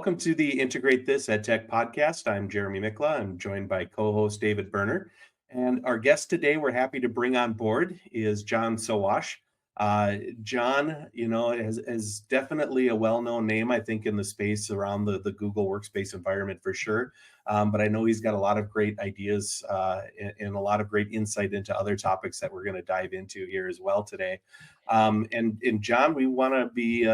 welcome to the Integrate This EdTech podcast. I'm Jeremy Mikla. I'm joined by co-host David Berner. And our guest today we're happy to bring on board is John Sowash. John, is definitely a well-known name, I think, in the space around the Google Workspace environment for sure. But I know he's got a lot of great ideas and a lot of great insight into other topics that we're going to dive into here as well today. And John, we want to be,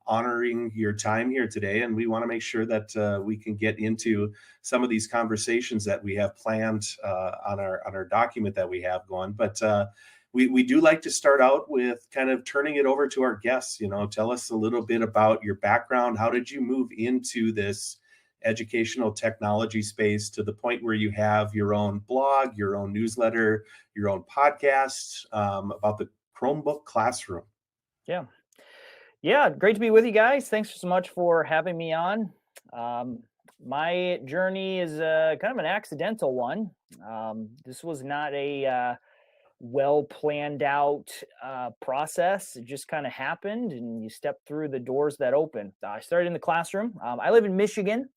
honoring your time here today, and we want to make sure that we can get into some of these conversations that we have planned on our document that we have going. But we do like to start out with kind of turning it over to our guests. Tell us a little bit about your background. How did you move into this educational technology space to the point where you have your own blog, your own newsletter, your own podcast about the Chromebook Classroom? Yeah, great to be with you guys. Thanks so much for having me on. My journey is kind of an accidental one. This was not a well planned out process. It just kind of happened, and you step through the doors that open. I started in the classroom. I live in Michigan.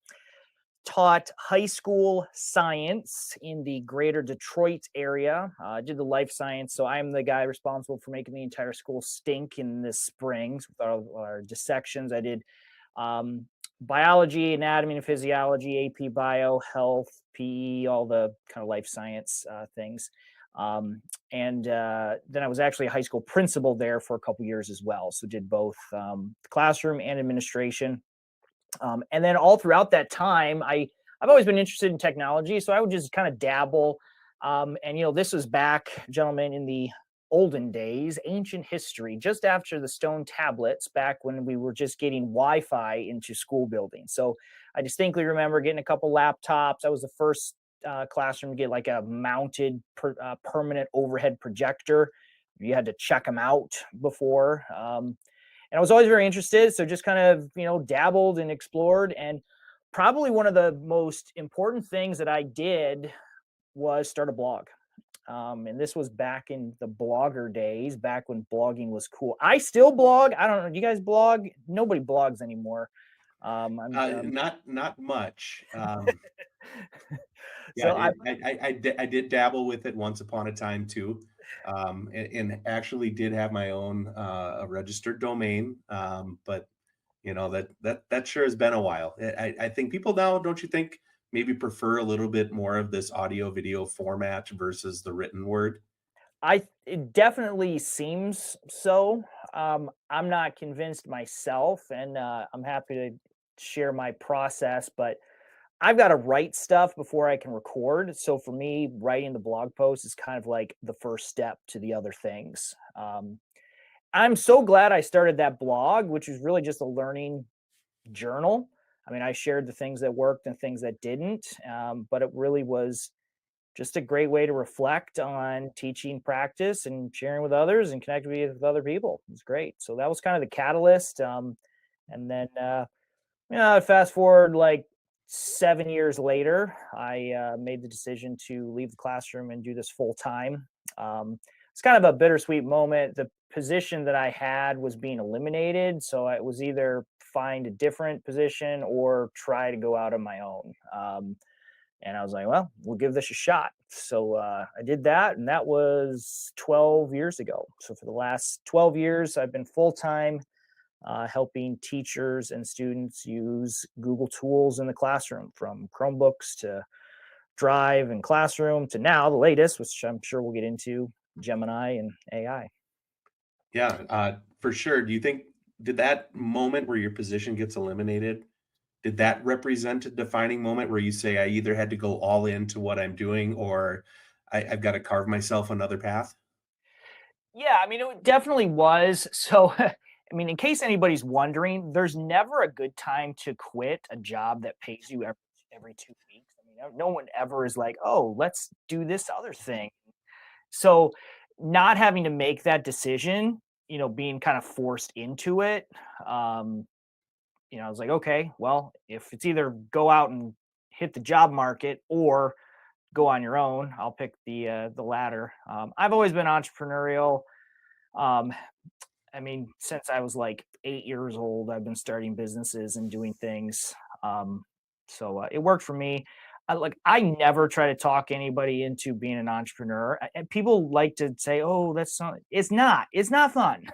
Taught high school science in the greater Detroit area. Did the life science, so I'm the guy responsible for making the entire school stink in the springs with our dissections. I did biology, anatomy and physiology, AP bio, health, PE, all the kind of life science things. And then I was actually a high school principal there for a couple years as well. So did both classroom and administration. And then all throughout that time, I've always been interested in technology, so I would just kind of dabble. And this was back, gentlemen, in the olden days, ancient history, just after the stone tablets, back when we were just getting Wi-Fi into school buildings. So I distinctly remember getting a couple laptops. I was the first classroom to get like a mounted permanent overhead projector. You had to check them out before. And I was always very interested, so just kind of, dabbled and explored. And probably one of the most important things that I did was start a blog. And this was back in the blogger days, back when blogging was cool. I still blog. I don't know. Do you guys blog? Nobody blogs anymore. Not much. So I did dabble with it once upon a time too, and actually did have my own a registered domain. But that sure has been a while. I think people now, don't you think, maybe prefer a little bit more of this audio video format versus the written word? It definitely seems so. I'm not convinced myself, and I'm happy to share my process, but I've got to write stuff before I can record. So for me, writing the blog post is kind of like the first step to the other things. I'm so glad I started that blog, which is really just a learning journal. I mean, I shared the things that worked and things that didn't, but it really was just a great way to reflect on teaching practice and sharing with others and connecting with other people. It was great. So that was kind of the catalyst. And then, fast forward like 7 years later, I made the decision to leave the classroom and do this full time. It's kind of a bittersweet moment. The position that I had was being eliminated, so it was either find a different position or try to go out on my own. And I was like, well, we'll give this a shot. So I did that, and that was 12 years ago. So for the last 12 years, I've been full-time helping teachers and students use Google tools in the classroom, from Chromebooks to Drive and Classroom to now the latest, which I'm sure we'll get into, Gemini and AI. Yeah, for sure. Do you think, did that moment where your position gets eliminated, did that represent a defining moment where you say, I either had to go all into what I'm doing, or I've got to carve myself another path? Yeah, I mean, it definitely was. So, I mean, in case anybody's wondering, there's never a good time to quit a job that pays you every 2 weeks. I mean, no one ever is like, oh, let's do this other thing. So, not having to make that decision, being kind of forced into it, I was like, okay, well, if it's either go out and hit the job market or go on your own, I'll pick the latter. I've always been entrepreneurial. Um, I mean, since I was like 8 years old, I've been starting businesses and doing things. So it worked for me. I never try to talk anybody into being an entrepreneur. And people like to say, "Oh, that's not." It's not. It's not fun.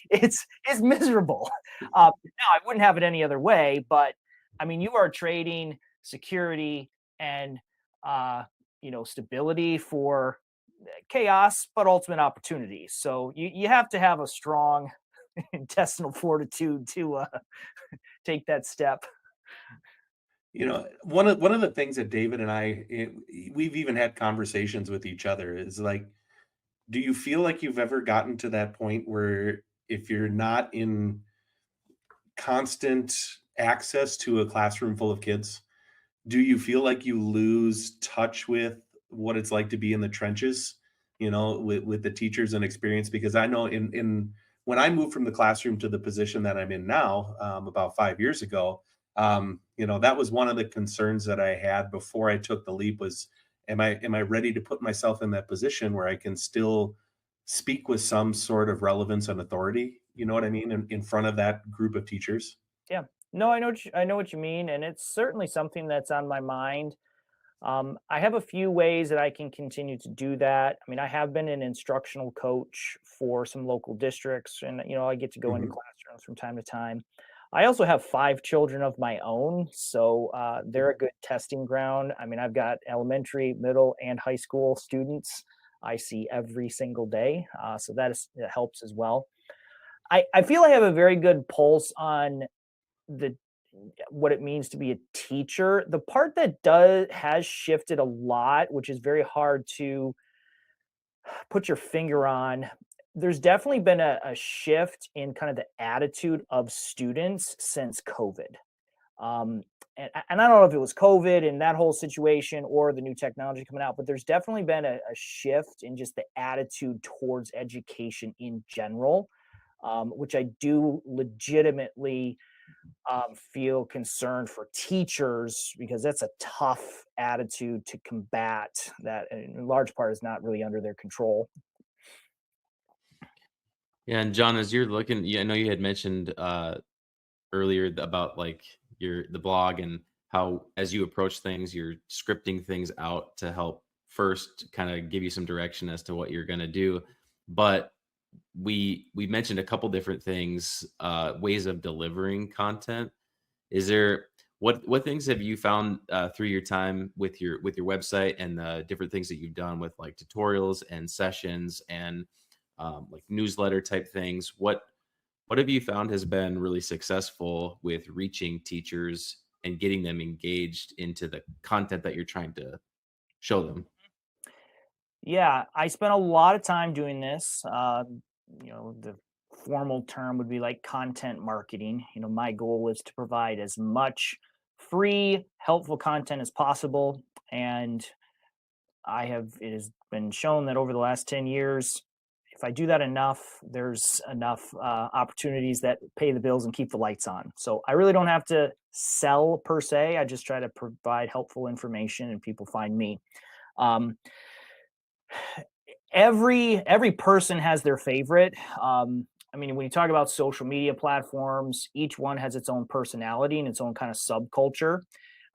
It's miserable. Now I wouldn't have it any other way. But I mean, you are trading security and stability for chaos, but ultimate opportunity. So you have to have a strong intestinal fortitude to take that step. One of the things that David and we've even had conversations with each other is like, do you feel like you've ever gotten to that point where if you're not in constant access to a classroom full of kids, do you feel like you lose touch with what it's like to be in the trenches, with the teachers and experience? Because I know in when I moved from the classroom to the position that I'm in now, about 5 years ago, that was one of the concerns that I had before I took the leap was, am I ready to put myself in that position where I can still speak with some sort of relevance and authority? You know what I mean? In front of that group of teachers. Yeah. No, I know what you mean, and it's certainly something that's on my mind. I have a few ways that I can continue to do that. I mean, I have been an instructional coach for some local districts, and I get to go into Mhm. classrooms from time to time. I also have 5 children of my own, so they're a good testing ground. I mean, I've got elementary, middle, and high school students I see every single day, so that helps as well. I feel I have a very good pulse on the what it means to be a teacher. The part that does has shifted a lot, which is very hard to put your finger on. There's definitely been a shift in kind of the attitude of students since COVID. Um, and I don't know if it was COVID and that whole situation or the new technology coming out, but there's definitely been a shift in just the attitude towards education in general, which I do legitimately feel concerned for teachers because that's a tough attitude to combat that in large part is not really under their control. Yeah, and John, as you're looking, yeah, I know you had mentioned earlier about like the blog and how as you approach things, you're scripting things out to help first kind of give you some direction as to what you're going to do. But we mentioned a couple different things, ways of delivering content. Is there what things have you found through your time with your website and the different things that you've done with like tutorials and sessions and like newsletter type things? What have you found has been really successful with reaching teachers and getting them engaged into the content that you're trying to show them? Yeah, I spent a lot of time doing this. The formal term would be like content marketing. My goal is to provide as much free, helpful content as possible. And it has been shown that over the last 10 years, if I do that enough, there's enough opportunities that pay the bills and keep the lights on. So I really don't have to sell per se. I just try to provide helpful information and people find me. Um, every person has their favorite. I mean, when you talk about social media platforms, each one has its own personality and its own kind of subculture.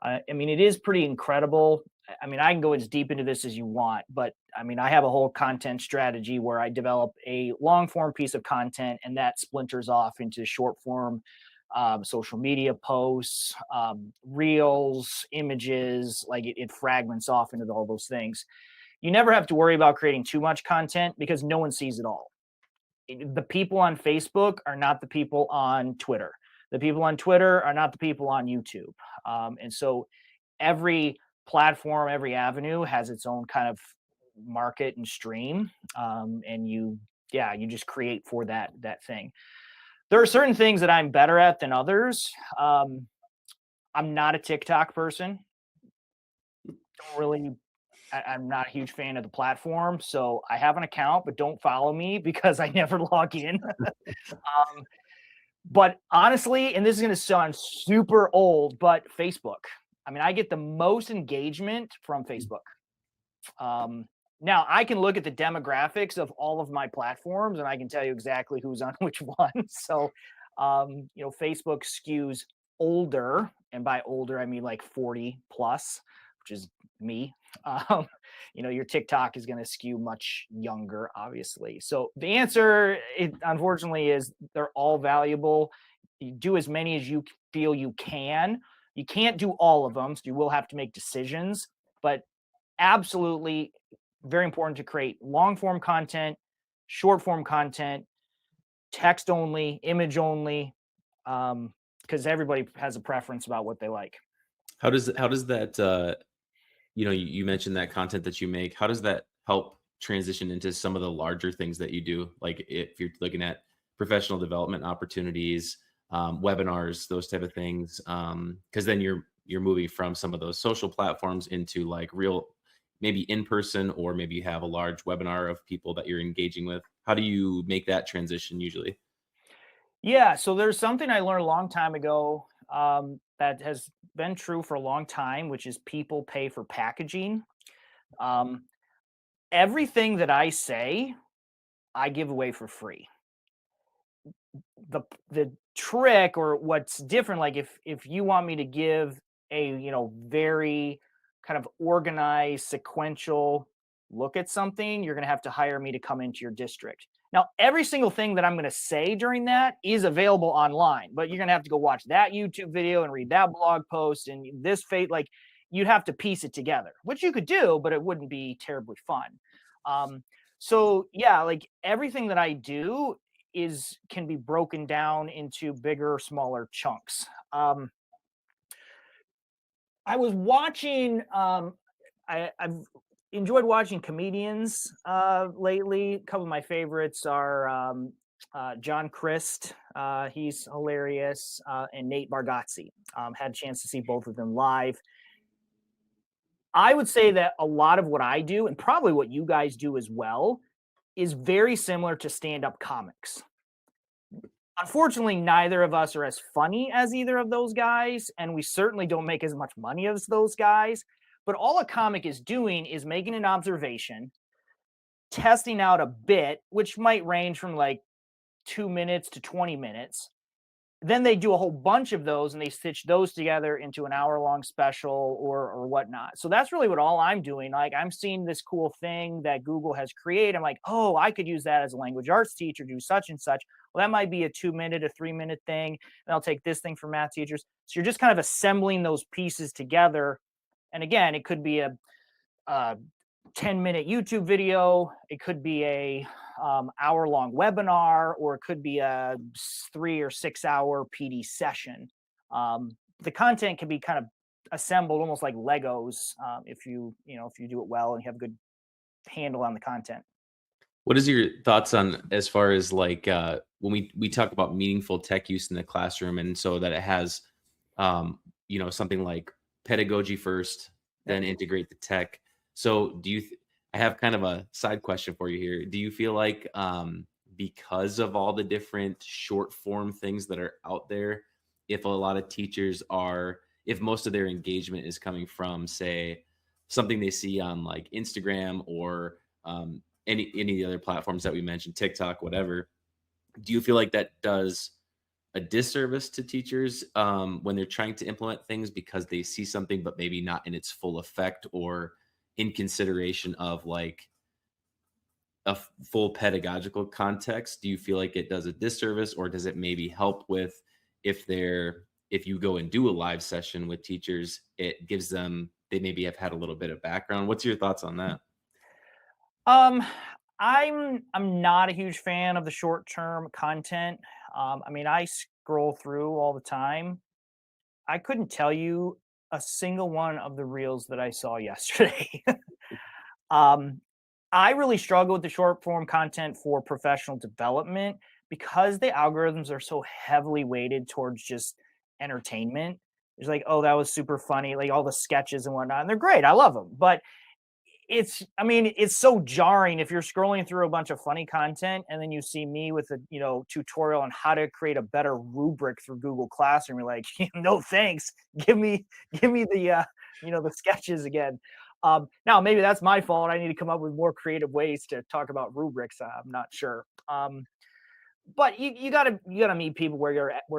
I mean, it is pretty incredible. I mean, I can go as deep into this as you want, but I mean, I have a whole content strategy where I develop a long form piece of content and that splinters off into short form social media posts, reels, images, like it fragments off into all those things. You never have to worry about creating too much content because no one sees it all. The people on Facebook are not the people on Twitter. The people on Twitter are not the people on YouTube. And so every platform, every avenue has its own kind of market and stream. And you just create for that thing. There are certain things that I'm better at than others. I'm not a TikTok person. Don't really I'm not a huge fan of the platform, so I have an account, but don't follow me because I never log in. um, but honestly, and this is going to sound super old, but Facebook. I mean, I get the most engagement from Facebook. Now I can look at the demographics of all of my platforms and I can tell you exactly who's on which one. So, Facebook skews older, and by older, I mean like 40 plus, which is me. Um, your TikTok is going to skew much younger, obviously. So the answer, unfortunately, is they're all valuable. You do as many as you feel you can. You can't do all of them, so you will have to make decisions, but absolutely very important to create long form content, short form content, text only, image only, because everybody has a preference about what they like. How does that you mentioned that content that you make, how does that help transition into some of the larger things that you do? Like if you're looking at professional development opportunities, webinars, those type of things, because then you're moving from some of those social platforms into like real, maybe in person, or maybe you have a large webinar of people that you're engaging with. How do you make that transition usually? Yeah, so there's something I learned a long time ago, that has been true for a long time, which is people pay for packaging. Um, Everything that I say, I give away for free. The trick, or what's different, like if you want me to give a very kind of organized sequential look at something, you're going to have to hire me to come into your district. Now every single thing that I'm going to say during that is available online, but you're going to have to go watch that YouTube video and read that blog post and this like you'd have to piece it together, which you could do, but it wouldn't be terribly fun. So yeah, like everything that I do can be broken down into bigger, smaller chunks. I was watching. I've enjoyed watching comedians lately. A couple of my favorites are John Crist. He's hilarious, and Nate Bargatze. Had a chance to see both of them live. I would say that a lot of what I do, and probably what you guys do as well, is very similar to stand-up comics. Unfortunately, neither of us are as funny as either of those guys, and we certainly don't make as much money as those guys. But all a comic is doing is making an observation, testing out a bit, which might range from like 2 minutes to 20 minutes. Then they do a whole bunch of those and they stitch those together into an hour-long special or whatnot. So that's really what all I'm doing. Like I'm seeing this cool thing that Google has created. I'm like, oh, I could use that as a language arts teacher, do such and such. Well, that might be a 2-minute, a 3-minute thing. And I'll take this thing for math teachers. So you're just kind of assembling those pieces together. And again, it could be a 10-minute YouTube video. It could be a hour-long webinar, or it could be a 3 or 6 hour PD session. The content can be kind of assembled almost like Legos, if you do it well and you have a good handle on the content. What is your thoughts on, as far as like when we talk about meaningful tech use in the classroom, and so that it has something like pedagogy first, then integrate the tech. So I have kind of a side question for you here. Do you feel like because of all the different short form things that are out there, if a lot of teachers if most of their engagement is coming from, say, something they see on like Instagram or any of the other platforms that we mentioned, TikTok, whatever, do you feel like that does a disservice to teachers when they're trying to implement things because they see something but maybe not in its full effect, or in consideration of like a full pedagogical context? Do you feel like it does a disservice, or does it maybe help with if you go and do a live session with teachers, it gives them, they maybe have had a little bit of background? What's your thoughts on that? I'm not a huge fan of the short-term content. I mean, I scroll through all the time. I couldn't tell you a single one of the reels that I saw yesterday. I really struggle with the short form content for professional development because the algorithms are so heavily weighted towards just entertainment. It's like, oh, that was super funny, like all the sketches and whatnot, and they're great. I love them, but it's so jarring if you're scrolling through a bunch of funny content and then you see me with a tutorial on how to create a better rubric through Google Classroom. You're like, no thanks, give me the the sketches again. Now maybe that's my fault. I need to come up with more creative ways to talk about rubrics. I'm not sure. But you gotta meet people where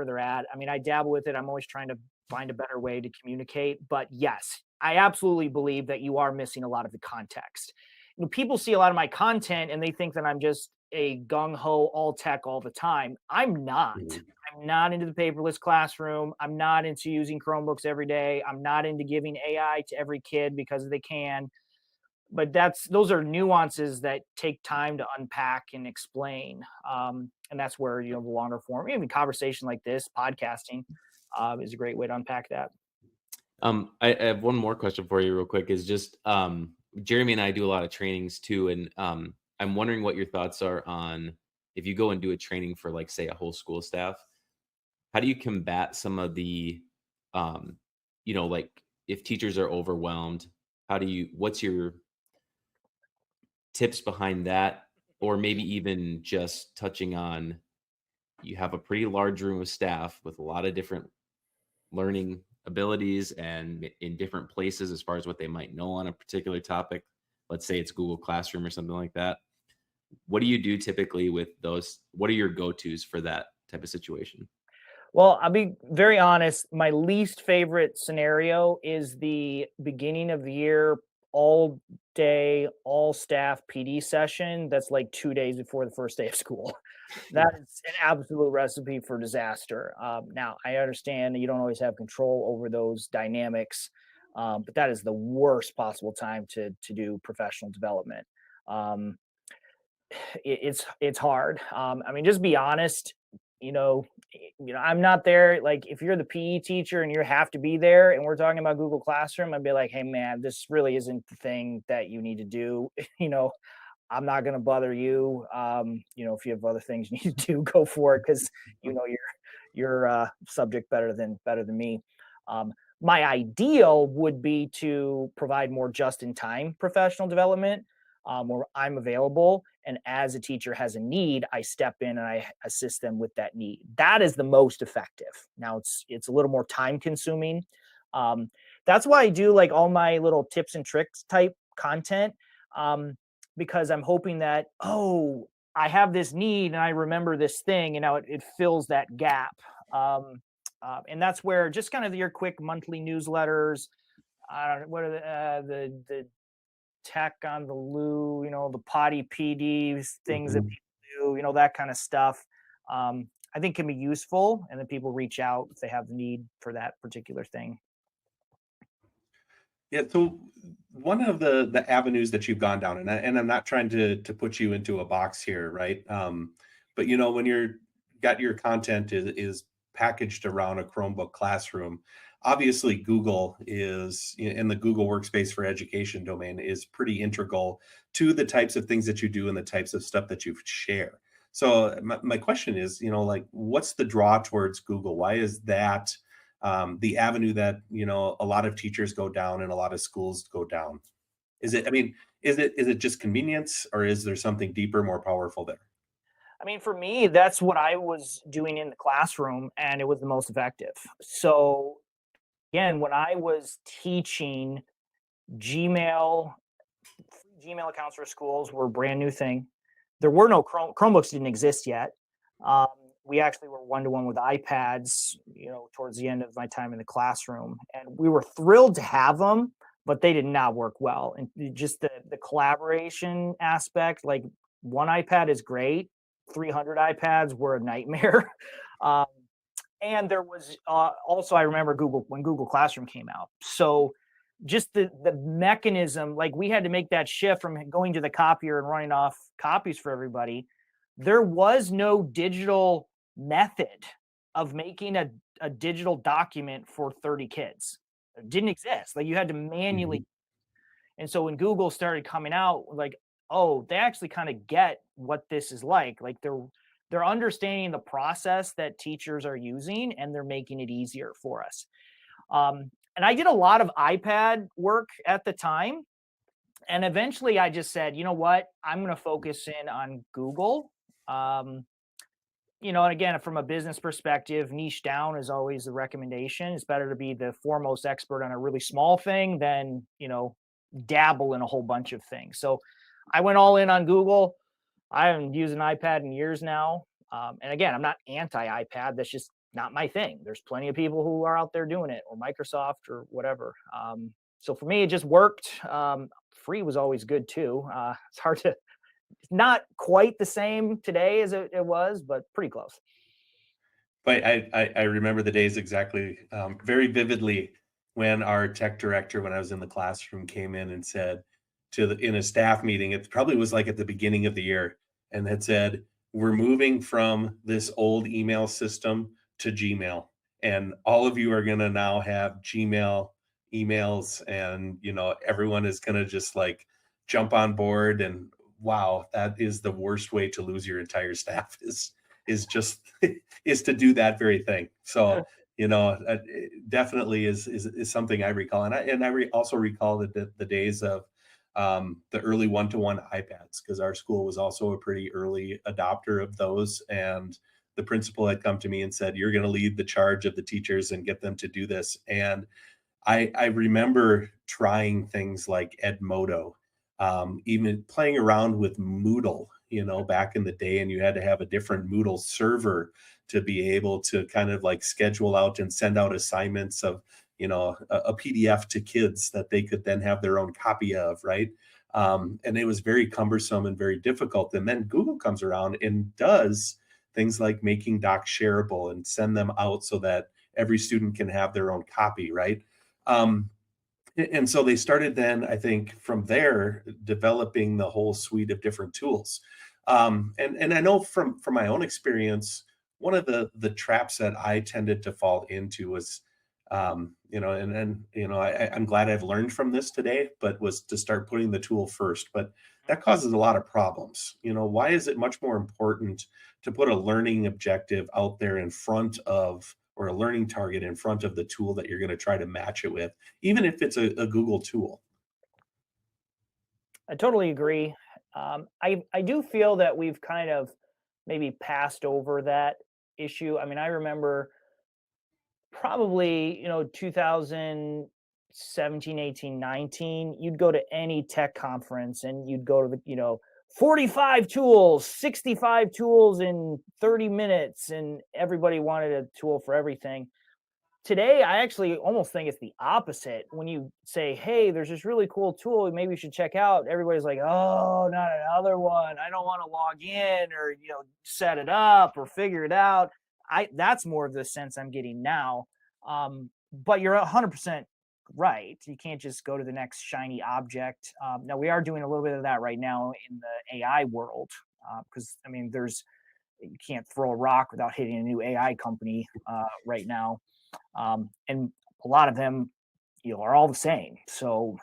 they're at. I mean, I dabble with it. I'm always trying to find a better way to communicate. But yes, I absolutely believe that you are missing a lot of the context. You know, people see a lot of my content and they think that I'm just a gung ho all tech all the time. I'm not. Mhm. I'm not into the paperless classroom. I'm not into using Chromebooks every day. I'm not into giving AI to every kid because they can. But those are nuances that take time to unpack and explain. And that's where, the longer form, even conversation like this, podcasting, is a great way to unpack that. I have one more question for you real quick, is just Jeremy and I do a lot of trainings too. And I'm wondering what your thoughts are on if you go and do a training for, like, say, a whole school staff, how do you combat some of the, like, if teachers are overwhelmed, what's your tips behind that? Or maybe even just touching on, you have a pretty large room of staff with a lot of different learning abilities and in different places as far as what they might know on a particular topic. Let's say it's Google Classroom or something like that. What do you do typically with those? What are your go-tos for that type of situation? Well, I'll be very honest. My least favorite scenario is the beginning of the year, all day, all staff PD session. That's like 2 days before the first day of school. That is an absolute recipe for disaster. Now, I understand that you don't always have control over those dynamics, but that is the worst possible time to do professional development. Um, it's hard. I mean, just be honest. You know, I'm not there. Like, if you're the PE teacher and you have to be there, and we're talking about Google Classroom, I'd be like, hey, man, this really isn't the thing that you need to do. I'm not going to bother you. If you have other things you need to do, go for it, because your subject better than me. My ideal would be to provide more just-in-time professional development, where I'm available, and as a teacher has a need, I step in and I assist them with that need. That is the most effective. Now it's a little more time-consuming. That's why I do like all my little tips and tricks type content. Because I'm hoping that, I have this need and I remember this thing, and now it fills that gap. And that's where just kind of your quick monthly newsletters, I don't know, what are the tech on the loo, the potty PDs, things that Mhm. people do, that kind of stuff. I think can be useful, and then people reach out if they have the need for that particular thing. Yeah, so one of the avenues that you've gone down, and I'm not trying to put you into a box here, right? But when you're got your content is packaged around a Chromebook Classroom, obviously Google is in the Google Workspace for Education domain is pretty integral to the types of things that you do and the types of stuff that you share. So my question is, like, what's the draw towards Google? Why is that the avenue that a lot of teachers go down and a lot of schools go down? Is it? I mean, is it just convenience, or is there something deeper, more powerful there? I mean, for me, that's what I was doing in the classroom, and it was the most effective. So again, when I was teaching, Gmail, Gmail accounts for schools were a brand new thing. There were no Chromebooks didn't exist yet. Um, we actually were one-to-one with iPads, towards the end of my time in the classroom, and we were thrilled to have them, but they did not work well. And just the collaboration aspect, like, one iPad is great, 300 iPads were a nightmare. um, and there was also, I remember when Google Classroom came out. So just the mechanism, like, we had to make that shift from going to the copier and running off copies for everybody. There was no digital method of making a digital document for 30 kids. It didn't exist. Like, you had to manually. Mhm. And so when Google started coming out, like, they actually kind of get what this is like. Like, they're understanding the process that teachers are using, and they're making it easier for us. And I did a lot of iPad work at the time. And eventually I just said, you know what? I'm going to focus in on Google. Um, and again, from a business perspective, niche down is always the recommendation. It's better to be the foremost expert on a really small thing than, dabble in a whole bunch of things. So I went all in on Google. I haven't used an iPad in years now. And again, I'm not anti-iPad. That's just not my thing. There's plenty of people who are out there doing it, or Microsoft or whatever. So for me, it just worked. Free was always good too. It's hard to, not quite the same today as it was, but pretty close. But I remember the days exactly, very vividly, when our tech director, when I was in the classroom, came in and said in a staff meeting, it probably was like at the beginning of the year, and had said, "We're moving from this old email system to Gmail, and all of you are going to now have Gmail emails, and everyone is going to just like jump on board." And wow, that is the worst way to lose your entire staff, is just is to do that very thing. So it definitely is something I recall, and I also recall the days of the early one-to-one iPads, because our school was also a pretty early adopter of those, and the principal had come to me and said, "You're going to lead the charge of the teachers and get them to do this." And I remember trying things like Edmodo, even playing around with Moodle, back in the day, and you had to have a different Moodle server to be able to kind of like schedule out and send out assignments of, a PDF to kids that they could then have their own copy of, right? And it was very cumbersome and very difficult. And then Google comes around and does things like making docs shareable and send them out so that every student can have their own copy, right? And so they started then, I think, from there, developing the whole suite of different tools. And I know from my own experience, one of the traps that I tended to fall into was, I'm glad I've learned from this today, but was to start putting the tool first. But that causes a lot of problems. Why is it much more important to put a learning objective out there in front of, or a learning target in front of the tool that you're going to try to match it with, even if it's a Google tool? I totally agree. I do feel that we've kind of maybe passed over that issue. I mean, I remember probably 2017, 18, 19, you'd go to any tech conference and you'd go to the 45 tools, 65 tools in 30 minutes, and everybody wanted a tool for everything. Today, I actually almost think it's the opposite. When you say, "Hey, there's this really cool tool, maybe you should check out," everybody's like, "Oh, not another one. I don't want to log in or set it up or figure it out." That's more of the sense I'm getting now. But you're 100% right. You can't just go to the next shiny object. Now we are doing a little bit of that right now in the AI world, because you can't throw a rock without hitting a new AI company right now. And a lot of them, are all the same. So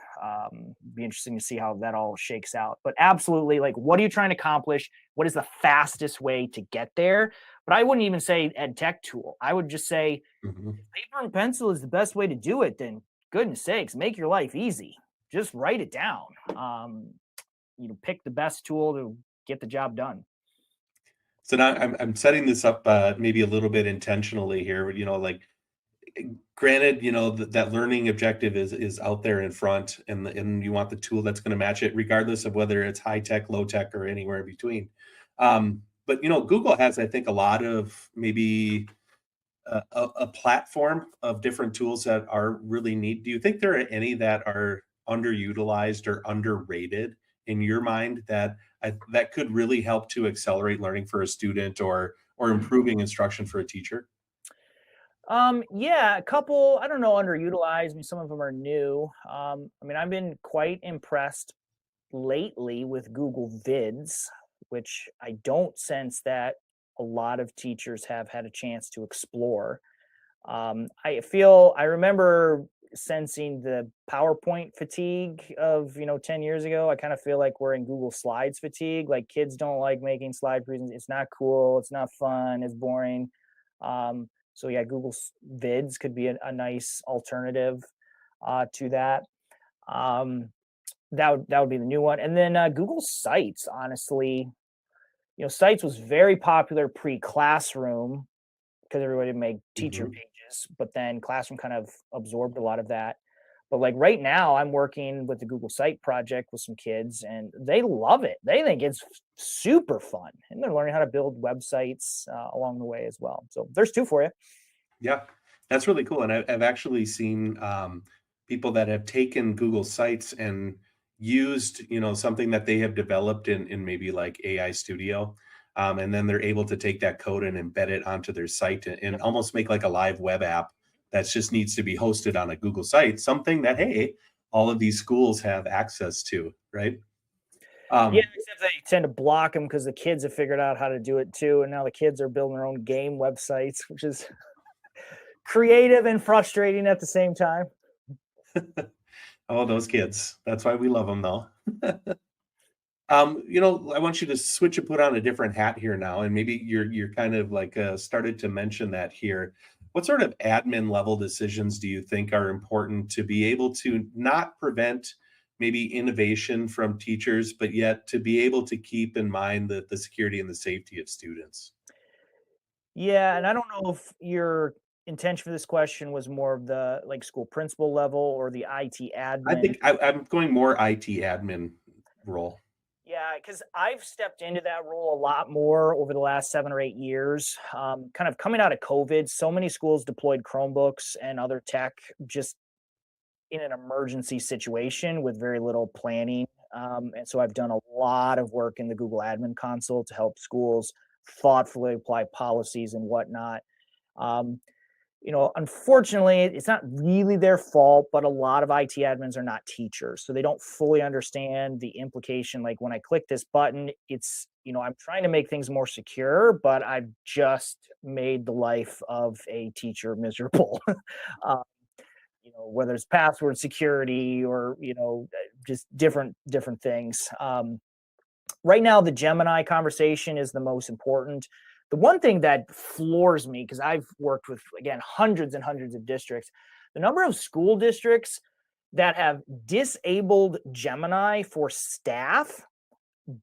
be interesting to see how that all shakes out. But absolutely, like, what are you trying to accomplish? What is the fastest way to get there? But I wouldn't even say edtech tool. I would just say paper and pencil is the best way to do it. Then goodness sakes, make your life easy. Just write it down. Pick the best tool to get the job done. So now I'm setting this up maybe a little bit intentionally here, like, granted, that learning objective is out there in front, and you want the tool that's going to match it, regardless of whether it's high tech, low tech, or anywhere in between. But Google has, I think, a lot of maybe a platform of different tools that are really neat. Do you think there are any that are underutilized or underrated in your mind that could really help to accelerate learning for a student, or improving instruction for a teacher? Yeah, a couple, I don't know, underutilized. I mean, some of them are new. I've been quite impressed lately with Google Vids, which I don't sense that a lot of teachers have had a chance to explore. I remember sensing the PowerPoint fatigue of 10 years ago. I kind of feel like we're in Google Slides fatigue. Like, kids don't like making slide presentations. It's not cool. It's not fun. It's boring. So yeah, Google Vids could be a nice alternative to that. That would be the new one. And then Google Sites, honestly, Sites was very popular pre-Classroom because everybody made teacher pages, but then Classroom kind of absorbed a lot of that. But like right now, I'm working with the Google Site project with some kids, and they love it. They think it's super fun, and they're learning how to build websites along the way as well. So there's two for you. Yeah, that's really cool. And I've actually seen people that have taken Google Sites and used, something that they have developed in maybe like AI Studio. And then they're able to take that code and embed it onto their site and almost make like a live web app that just needs to be hosted on a Google site, something that, hey, all of these schools have access to, right? Yeah, except they tend to block them because the kids have figured out how to do it too. And now the kids are building their own game websites, which is creative and frustrating at the same time. Oh, those kids. That's why we love them, though. I want you to switch and put on a different hat here now, and maybe you're kind of like started to mention that here. What sort of admin level decisions do you think are important to be able to not prevent maybe innovation from teachers, but yet to be able to keep in mind the security and the safety of students? Yeah, and I don't know if your intention for this question was more of the like school principal level or the IT I admin. think I'm going more IT admin role. Yeah, because I've stepped into that role a lot more over the last 7 or 8 years. Kind of coming out of COVID, so many schools deployed Chromebooks and other tech just in an emergency situation with very little planning. And so I've done a lot of work in the Google Admin Console to help schools thoughtfully apply policies and whatnot. Um, Unfortunately, it's not really their fault, but a lot of IT admins are not teachers. So they don't fully understand the implication. Like when I click this button, I'm trying to make things more secure, but I've just made the life of a teacher miserable. uh, whether it's password security or, just different things. Right now, the Gemini conversation is the most important. The one thing that floors me, because I've worked with, again, hundreds and hundreds of districts, the number of school districts that have disabled Gemini for staff,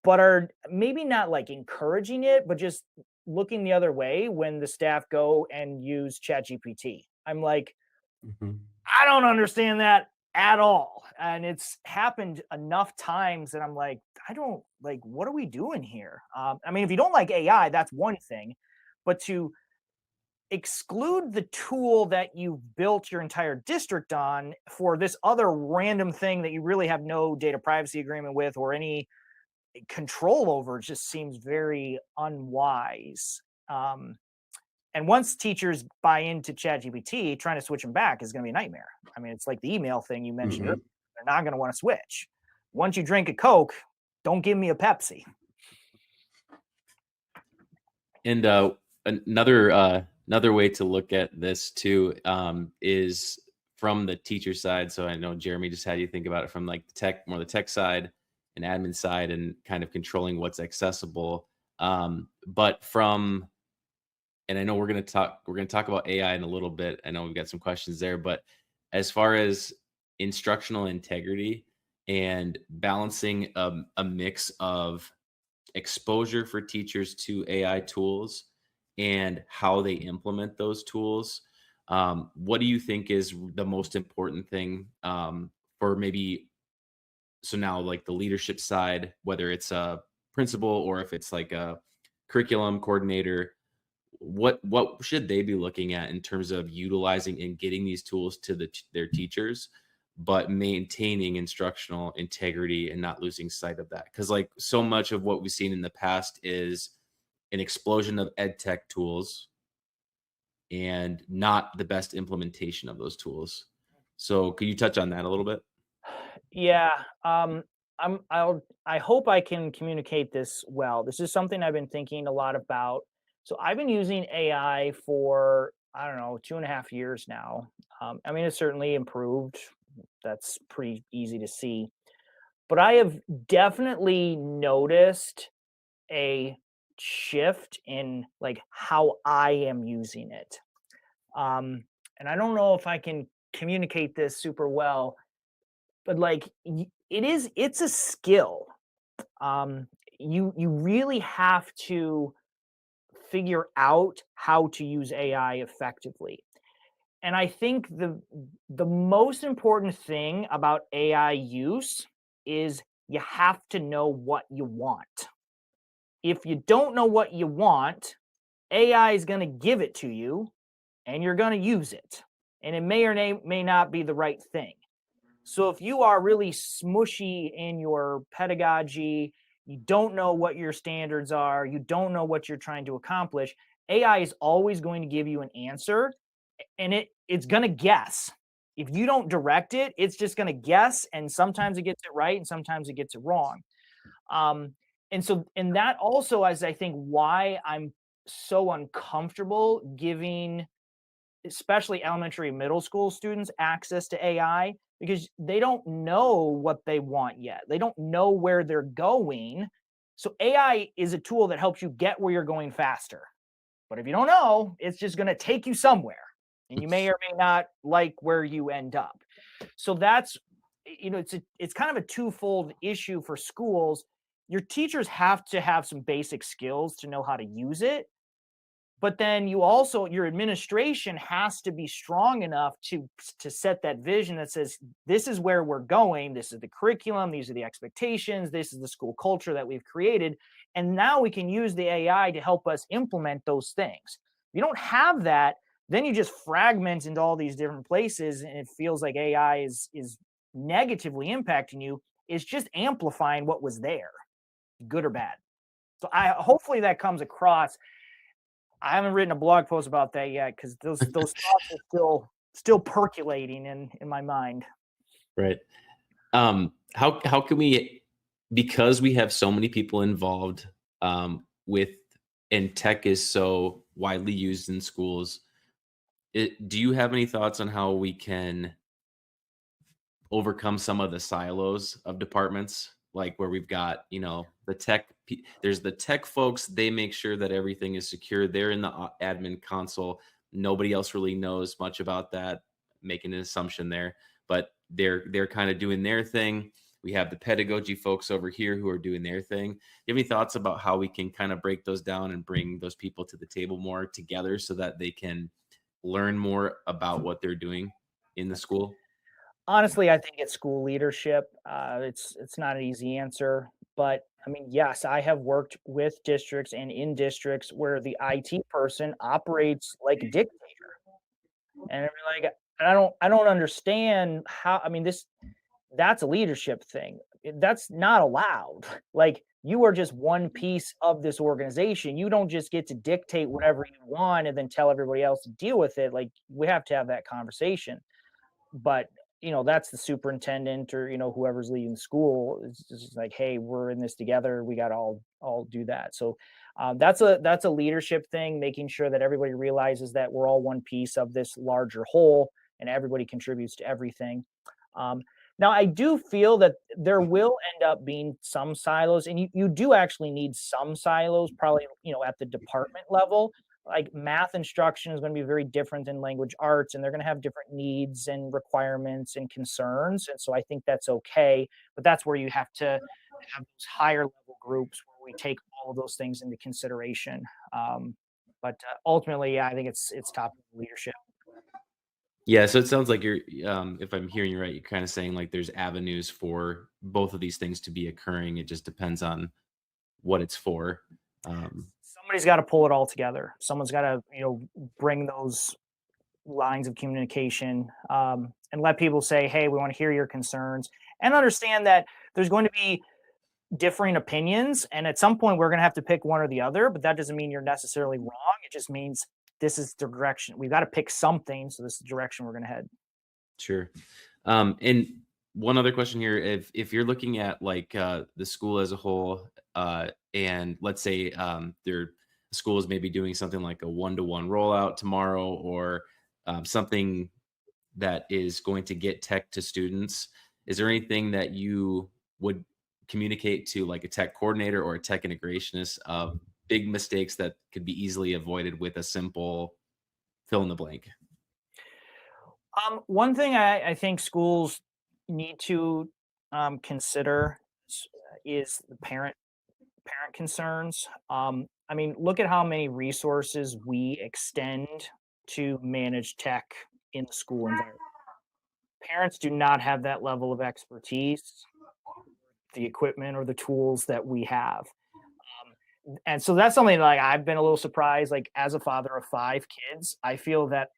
but are maybe not like encouraging it, but just looking the other way when the staff go and use ChatGPT. I'm like, Mhm. I don't understand that at all. And it's happened enough times that I'm like, I don't like, what are we doing here? I mean, if you don't like AI, that's one thing, but to exclude the tool that you've built your entire district on for this other random thing that you really have no data privacy agreement with or any control over just seems very unwise. And once teachers buy into ChatGPT, trying to switch them back is going to be a nightmare. I mean, it's like the email thing you mentioned earlier. Mhm. They're not going to want to switch. Once you drink a Coke, don't give me a Pepsi. And another way to look at this too is from the teacher side. So I know Jeremy just had you think about it from like the tech side and admin side, and kind of controlling what's accessible. But from and I know we're going to talk about AI in a little bit. I know we've got some questions there, but as far as instructional integrity and balancing a mix of exposure for teachers to AI tools and how they implement those tools, what do you think is the most important thing for maybe so now like the leadership side, whether it's a principal or if it's like a curriculum coordinator, what should they be looking at in terms of utilizing and getting these tools to their teachers, but maintaining instructional integrity and not losing sight of that? Because like so much of what we've seen in the past is an explosion of edtech tools and not the best implementation of those tools. So could you touch on that a little bit? Yeah. I hope I can communicate this well. This is something I've been thinking a lot about. So I've been using AI for, I don't know, 2.5 years now. I mean, it's certainly improved. That's pretty easy to see. But I have definitely noticed a shift in like how I am using it. And I don't know if I can communicate this super well, but like it's a skill. You really have to figure out how to use AI effectively. And I think the most important thing about AI use is you have to know what you want. If you don't know what you want, AI is going to give it to you and you're going to use it. And it may or may not be the right thing. So if you are really smushy in your pedagogy, you don't know what your standards are, you don't know what you're trying to accomplish, AI is always going to give you an answer, and it's going to guess. If you don't direct it, it's just going to guess, and sometimes it gets it right and sometimes it gets it wrong. And that also is, I think, why I'm so uncomfortable giving especially elementary and middle school students access to AI, because they don't know what they want yet. They don't know where they're going. So AI is a tool that helps you get where you're going faster. But if you don't know, it's just going to take you somewhere, and you may or may not like where you end up. So that's, it's kind of a twofold issue for schools. Your teachers have to have some basic skills to know how to use it. But then your administration has to be strong enough to set that vision that says, this is where we're going. This is the curriculum. These are the expectations. This is the school culture that we've created. And now we can use the AI to help us implement those things. If you don't have that, then you just fragment into all these different places, and it feels like AI is negatively impacting you. It's just amplifying what was there, good or bad. So hopefully that comes across. I haven't written a blog post about that yet, because those thoughts are still percolating in my mind. Right. How can we, because we have so many people involved and tech is so widely used in schools, do you have any thoughts on how we can overcome some of the silos of departments, like where we've got, there's the tech folks, they make sure that everything is secure. They're in the admin console. Nobody else really knows much about that, making an assumption there, but they're kind of doing their thing. We have the pedagogy folks over here who are doing their thing. Do you have any thoughts about how we can kind of break those down and bring those people to the table more together so that they can learn more about what they're doing in the school? Honestly, I think it's school leadership. It's not an easy answer, but I mean, yes, I have worked with districts and in districts where the IT person operates like a dictator, and I'm like, I don't understand how. I mean, that's a leadership thing. That's not allowed. Like, you are just one piece of this organization. You don't just get to dictate whatever you want and then tell everybody else to deal with it. Like, we have to have that conversation. But that's the superintendent or whoever's leading the school. It's just like, hey, we're in this together. We got to all do that. So that's a leadership thing, making sure that everybody realizes that we're all one piece of this larger whole, and everybody contributes to everything. Now, I do feel that there will end up being some silos, and you do actually need some silos, probably at the department level. Like, math instruction is going to be very different than language arts, and they're going to have different needs and requirements and concerns. And so I think that's okay, but that's where you have to have those higher level groups where we take all of those things into consideration. But ultimately, I think it's top leadership. Yeah, so it sounds like you're, if I'm hearing you right, you're kind of saying like there's avenues for both of these things to be occurring. It just depends on what it's for. Somebody's got to pull it all together. Someone's got to, bring those lines of communication, and let people say, hey, we want to hear your concerns, and understand that there's going to be differing opinions. And at some point, we're going to have to pick one or the other, but that doesn't mean you're necessarily wrong. It just means this is the direction. We've got to pick something. So this is the direction we're going to head. Sure. And one other question here, if you're looking at like the school as a whole, and let's say the school is maybe doing something like a one-to-one rollout tomorrow, or something that is going to get tech to students, is there anything that you would communicate to like a tech coordinator or a tech integrationist of big mistakes that could be easily avoided with a simple fill in the blank? One thing I think schools need to consider is the parent concerns. I mean, look at how many resources we extend to manage tech in the school environment. Parents do not have that level of expertise, the equipment or the tools that we have. And so that's something like I've been a little surprised. Like as a father of 5 kids, I feel that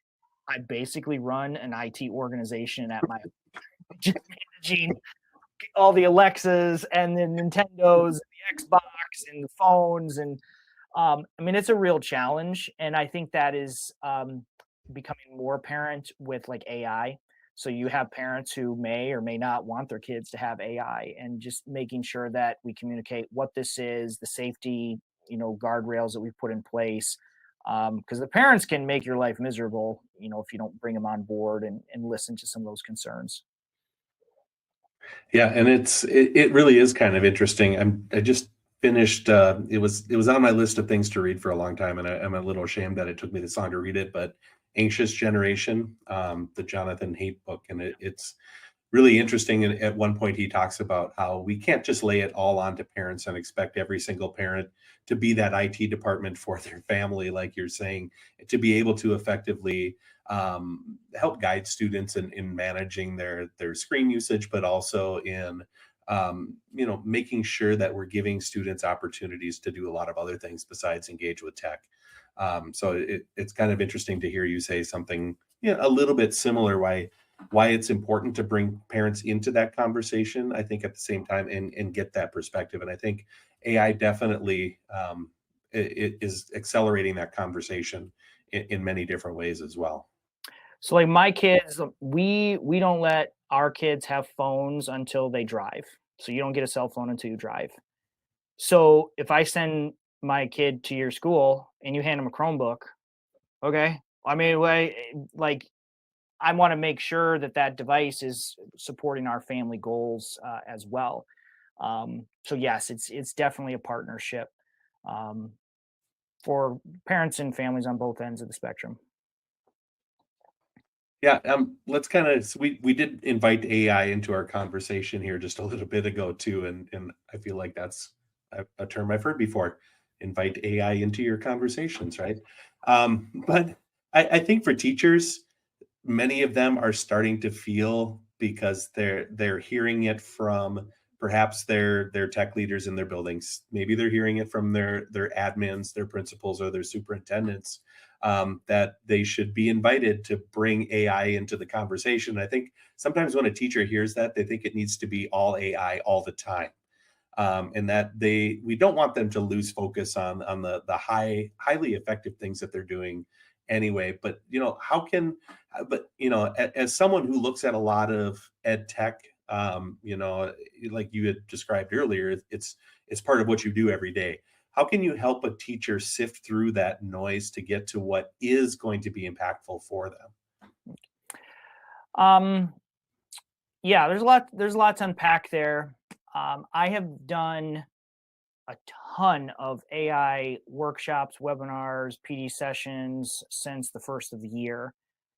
I basically run an IT organization at my just managing all the Alexas and the Nintendos, and the Xbox and the phones. And I mean, it's a real challenge. And I think that is becoming more apparent with like AI. So you have parents who may or may not want their kids to have AI, and just making sure that we communicate what this is, the safety, guardrails that we've put in place. Because the parents can make your life miserable, if you don't bring them on board and listen to some of those concerns. Yeah, and it really is kind of interesting. I just finished. It was on my list of things to read for a long time, and I'm a little ashamed that it took me this long to read it. But Anxious Generation, the Jonathan Haidt book, and it's really interesting. And at one point, he talks about how we can't just lay it all onto parents and expect every single parent to be that IT department for their family, like you're saying, to be able to effectively help guide students in managing their screen usage, but also in making sure that we're giving students opportunities to do a lot of other things besides engage with tech. So it's kind of interesting to hear you say something a little bit similar, why it's important to bring parents into that conversation, I think, at the same time, and get that perspective. And I think AI definitely it is accelerating that conversation in many different ways as well. So like my kids, we don't let our kids have phones until they drive. So you don't get a cell phone until you drive. So if I send my kid to your school and you hand them a Chromebook, okay. I mean, like I want to make sure that device is supporting our family goals as well. So yes, it's definitely a partnership for parents and families on both ends of the spectrum. Yeah, let's kind of we did invite AI into our conversation here just a little bit ago too, and I feel like that's a term I've heard before. Invite AI into your conversations, right? But I think for teachers, many of them are starting to feel, because they're hearing it from perhaps their tech leaders in their buildings. Maybe they're hearing it from their admins, their principals, or their superintendents, that they should be invited to bring AI into the conversation. I think sometimes when a teacher hears that, they think it needs to be all AI all the time. And that we don't want them to lose focus on the highly effective things that they're doing anyway. But as someone who looks at a lot of ed tech, like you had described earlier, it's part of what you do every day. How can you help a teacher sift through that noise to get to what is going to be impactful for them? Yeah, there's a lot to unpack there. I have done a ton of AI workshops, webinars, PD sessions since the first of the year.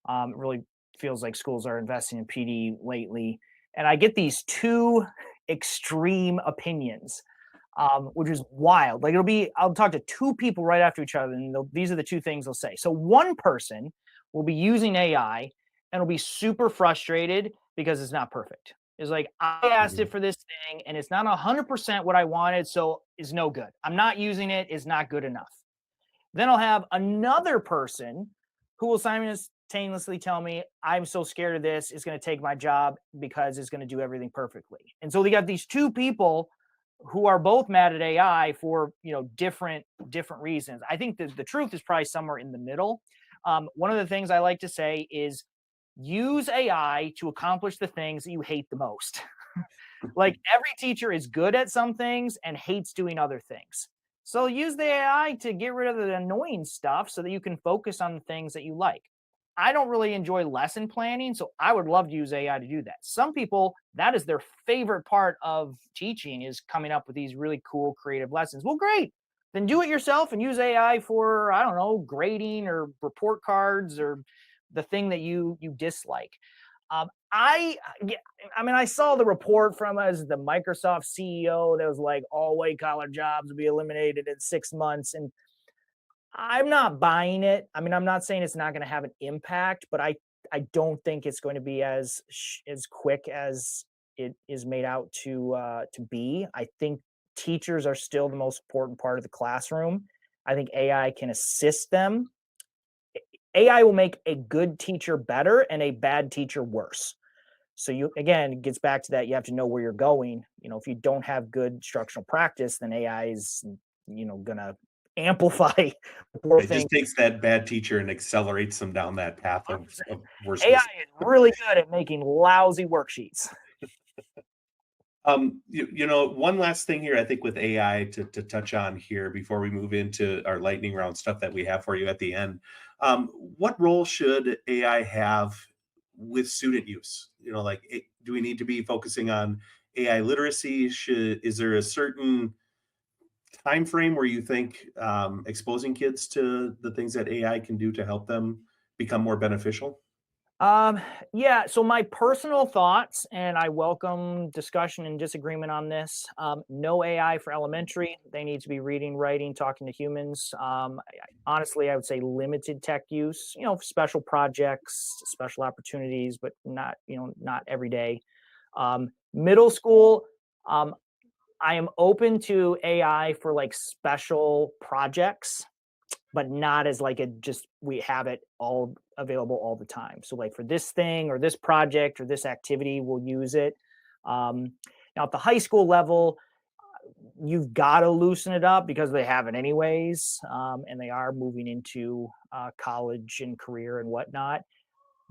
It really feels like schools are investing in PD lately. And I get these two extreme opinions, which is wild. Like I'll talk to 2 people right after each other, and these are the 2 things they'll say. So one person will be using AI and will be super frustrated because it's not perfect. It's like, I asked it for this thing and it's not 100% what I wanted, so it's no good. I'm not using it. It's not good enough. Then I'll have another person who will simultaneously tell me, I'm so scared of this, it's going to take my job because it's going to do everything perfectly. And so they got these 2 people who are both mad at AI for different reasons. I think the truth is probably somewhere in the middle. One of the things I like to say is, use AI to accomplish the things that you hate the most. Like every teacher is good at some things and hates doing other things. So use the AI to get rid of the annoying stuff so that you can focus on the things that you like. I don't really enjoy lesson planning, so I would love to use AI to do that. Some people, that is their favorite part of teaching, is coming up with these really cool, creative lessons. Well, great. Then do it yourself and use AI for, I don't know, grading or report cards or the thing that you dislike. I saw the report from the Microsoft CEO that was like, all white collar jobs will be eliminated in 6 months. And I'm not buying it. I mean, I'm not saying it's not going to have an impact, but I I don't think it's going to be as quick as it is made out to be. I think teachers are still the most important part of the classroom. I think AI can assist them. AI will make a good teacher better and a bad teacher worse. So again, it gets back to that. You have to know where you're going. If you don't have good instructional practice, then AI is, going to amplify the poor It thing. just takes that bad teacher and accelerates them down that path of worseness. AI is really good at making lousy worksheets. One last thing here, I think with AI to touch on here before we move into our lightning round stuff that we have for you at the end. What role should AI have with student use? Do we need to be focusing on AI literacy? Is there a certain time frame where you think exposing kids to the things that AI can do to help them become more beneficial? Yeah, so my personal thoughts, and I welcome discussion and disagreement on this. No AI for elementary. They need to be reading, writing, talking to humans. Honestly, I would say limited tech use, for special projects, special opportunities, but not every day. Middle school, I am open to AI for like special projects, but not as like we have it all available all the time. So like for this thing or this project or this activity, we'll use it. Now at the high school level, you've got to loosen it up because they have it anyways. And they are moving into college and career and whatnot.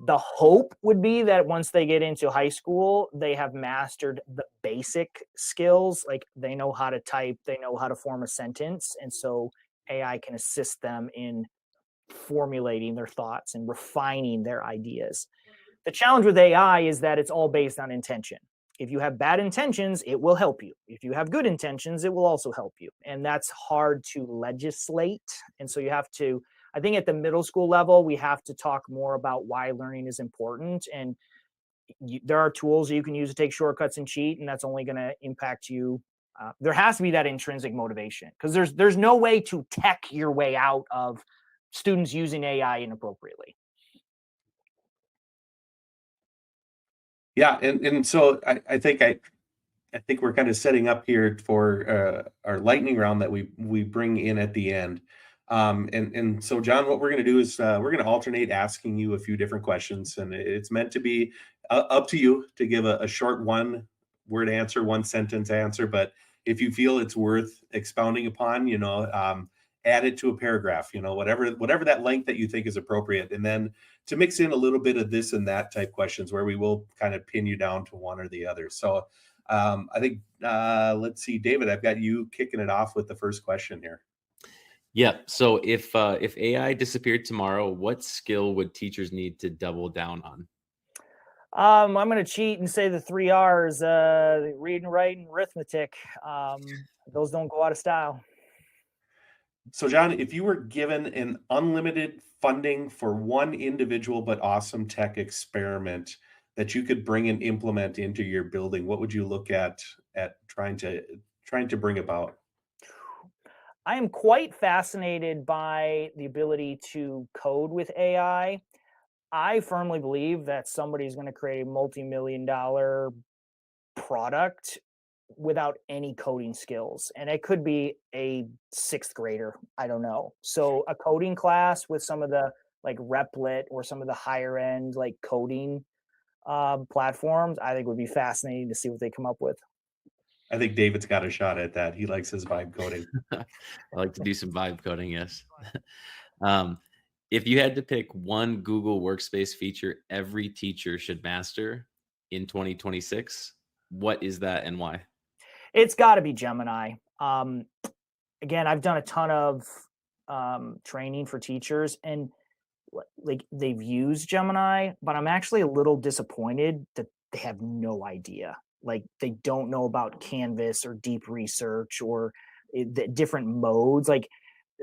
The hope would be that once they get into high school, they have mastered the basic skills. Like they know how to type, they know how to form a sentence. And so AI can assist them in formulating their thoughts and refining their ideas. The challenge with AI is that it's all based on intention. If you have bad intentions, it will help you. If you have good intentions, it will also help you. And that's hard to legislate. And so I think at the middle school level, we have to talk more about why learning is important. And there are tools you can use to take shortcuts and cheat, and that's only going to impact you. There has to be that intrinsic motivation because there's no way to tech your way out of students using AI inappropriately. Yeah, and so I think we're kind of setting up here for our lightning round that we bring in at the end. And so John, what we're going to do is we're going to alternate asking you a few different questions, and it's meant to be up to you to give a short one word answer, one sentence answer. But if you feel it's worth expounding upon, add it to a paragraph, whatever that length that you think is appropriate. And then to mix in a little bit of this and that type questions where we will kind of pin you down to one or the other. So I think, let's see, David, I've got you kicking it off with the first question here. Yeah. So if AI disappeared tomorrow, what skill would teachers need to double down on? I'm going to cheat and say the 3 R's, reading, writing, arithmetic. Those don't go out of style. So John, if you were given an unlimited funding for one individual but awesome tech experiment that you could bring and implement into your building, what would you look at trying to bring about? I am quite fascinated by the ability to code with AI. I firmly believe that somebody is going to create a multi-million-dollar product without any coding skills. And it could be a 6th grader. I don't know. So a coding class with some of the like Replit or some of the higher end like coding platforms, I think would be fascinating to see what they come up with. I think David's got a shot at that. He likes his vibe coding. I like to do some vibe coding, yes. If you had to pick one Google Workspace feature every teacher should master in 2026, what is that and why? It's got to be Gemini. Again, I've done a ton of training for teachers, and like they've used Gemini, but I'm actually a little disappointed that they have no idea. Like they don't know about Canvas or deep research or the different modes. Like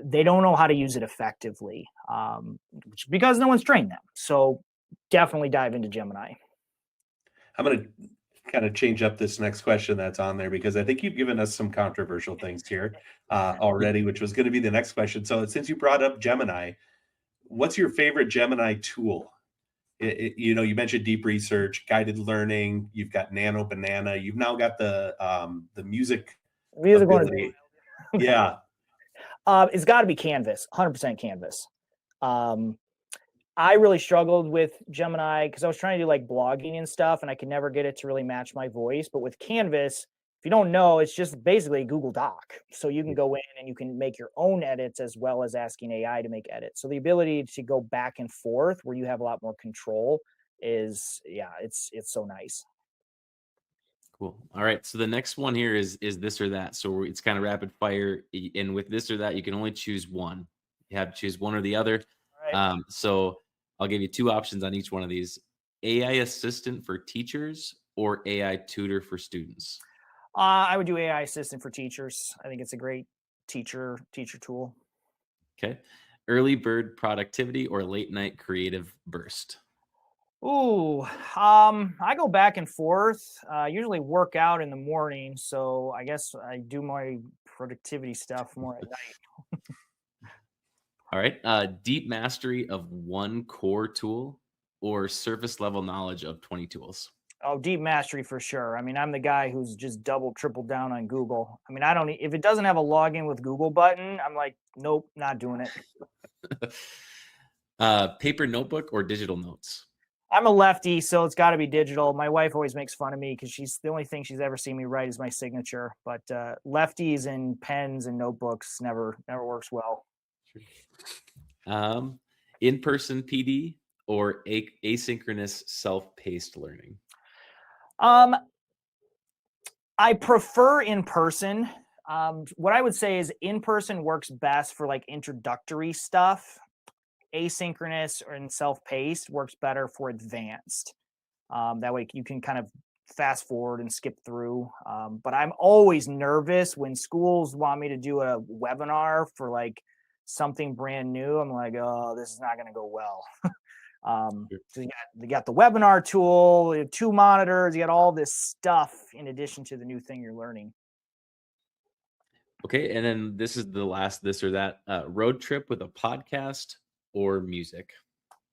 they don't know how to use it effectively because no one's trained them. So definitely dive into Gemini. I'm going to kind of change up this next question that's on there because I think you've given us some controversial things here already, which was going to be the next question. So since you brought up Gemini, what's your favorite Gemini tool? You mentioned deep research, guided learning. You've got Nano Banana. You've now got the music ability. Yeah. It's got to be Canvas, 100% Canvas. I really struggled with Gemini because I was trying to do like blogging and stuff, and I could never get it to really match my voice. But with Canvas, if you don't know, it's just basically a Google Doc. So you can go in and you can make your own edits as well as asking AI to make edits. So the ability to go back and forth where you have a lot more control is, it's so nice. Cool. All right. So the next one here is this or that. So it's kind of rapid fire. And with this or that, you can only choose one. You have to choose one or the other. Right. So I'll give you two options on each one of these: AI assistant for teachers or AI tutor for students. I would do AI assistant for teachers. I think it's a great teacher tool. Okay. Early bird productivity or late night creative burst. Ooh, I go back and forth. Usually work out in the morning, so I guess I do my productivity stuff more at night. All right. Deep mastery of one core tool or surface level knowledge of 20 tools. Oh, deep mastery for sure. I mean, I'm the guy who's just double, triple down on Google. I mean, I don't, if it doesn't have a login with Google button, I'm like, nope, not doing it. Paper notebook or digital notes. I'm a lefty, so it's got to be digital. My wife always makes fun of me because she's the only thing she's ever seen me write is my signature. But lefties and pens and notebooks never works well. In-person PD or asynchronous self-paced learning. I prefer in person. What I would say is in person works best for like introductory stuff. Asynchronous or in self-paced works better for advanced. That way you can kind of fast forward and skip through. But I'm always nervous when schools want me to do a webinar for like something brand new. I'm like, oh, this is not going to go well. So you got the webinar tool, you have 2 monitors, you got all this stuff in addition to the new thing you're learning. Okay, and then this is the last this or that: road trip with a podcast or music.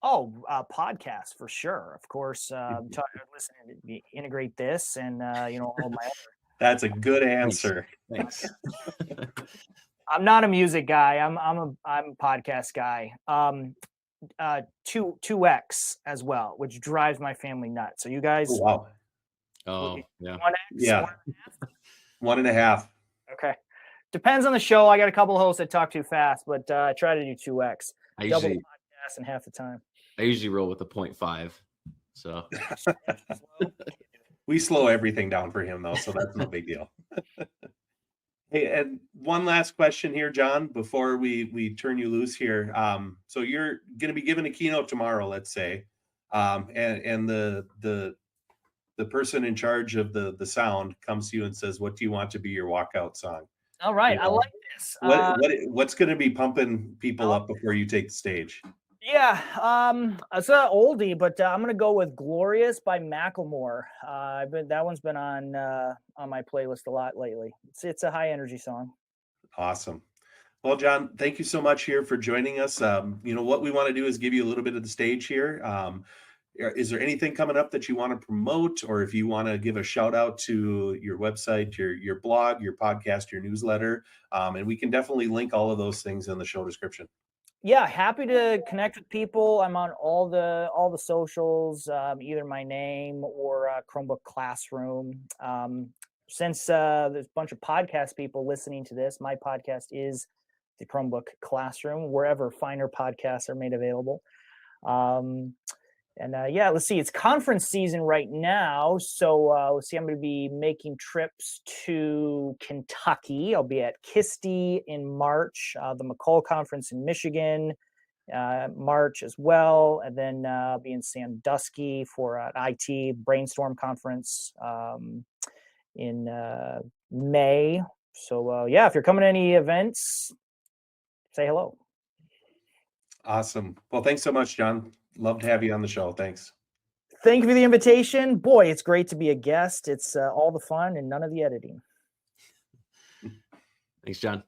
Oh, podcast for sure. Of course, listening to integrate this and all my other. That's a good answer. Thanks. I'm not a music guy. I'm a podcast guy. 2x as well, which drives my family nuts. So you guys, Oh, wow. Oh, yeah. 1x, Yeah. 1.5. Okay. Depends on the show. I got a couple of hosts that talk too fast, but I try to do 2x. Double the podcast in half the time. I usually roll with a 0.5. So we slow everything down for him though, so that's no big deal. Hey, and one last question here, John, before we turn you loose here. So you're going to be giving a keynote tomorrow, let's say, and the person in charge of the sound comes to you and says, "What do you want to be your walkout song?" All right, I like this. What's going to be pumping people up before you take the stage? Yeah, it's an oldie, but I'm gonna go with "Glorious" by Macklemore. That one's been on my playlist a lot lately. It's a high energy song. Awesome. Well, John, thank you so much here for joining us. What we want to do is give you a little bit of the stage here. Is there anything coming up that you want to promote, or if you want to give a shout out to your website, your blog, your podcast, your newsletter, and we can definitely link all of those things in the show description. Yeah, happy to connect with people. I'm on all the socials, either my name or Chromebook Classroom. Since there's a bunch of podcast people listening to this, my podcast is the Chromebook Classroom, wherever finer podcasts are made available. Let's see, it's conference season right now. So let's see, I'm going to be making trips to Kentucky. I'll be at KISTI in March, the McCall conference in Michigan, March as well. And then I'll be in Sandusky for an IT brainstorm conference in May. So if you're coming to any events, say hello. Awesome. Well, thanks so much, John. Love to have you on the show. Thanks. Thank you for the invitation. Boy, it's great to be a guest. It's all the fun and none of the editing. Thanks, John.